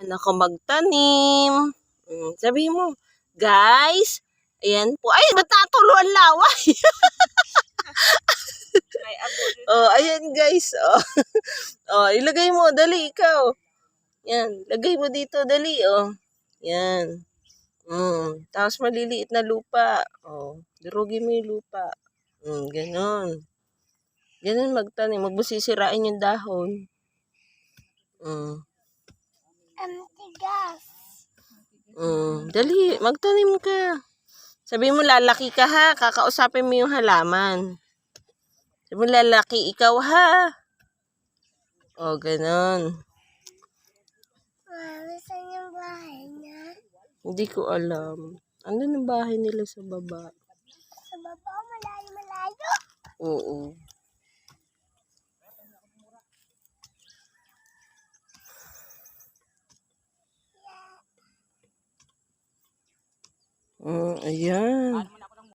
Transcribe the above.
Ako magtanim. Sabihin mo, guys, ayan po. Ay, ba't natulo ang laway? Oh, ayan guys. Oh. Oh, ilagay mo, dali ikaw. Yan, lagay mo dito, dali, oh. Yan. Tapos maliliit na lupa. Oh, durugin mo yung lupa. Ganon. Ganon magtanim. Huwag mo sisirain yung dahon. Tigas. Dali, magtanim ka. Sabi mo lalaki ka ha, kakausapin mo yung halaman. Sabi mo lalaki ikaw ha. O, ganon. Saan yung bahay niya? Hindi ko alam. Ano ang bahay nila sa baba? Sa baba, malayo. Oo. Ayan.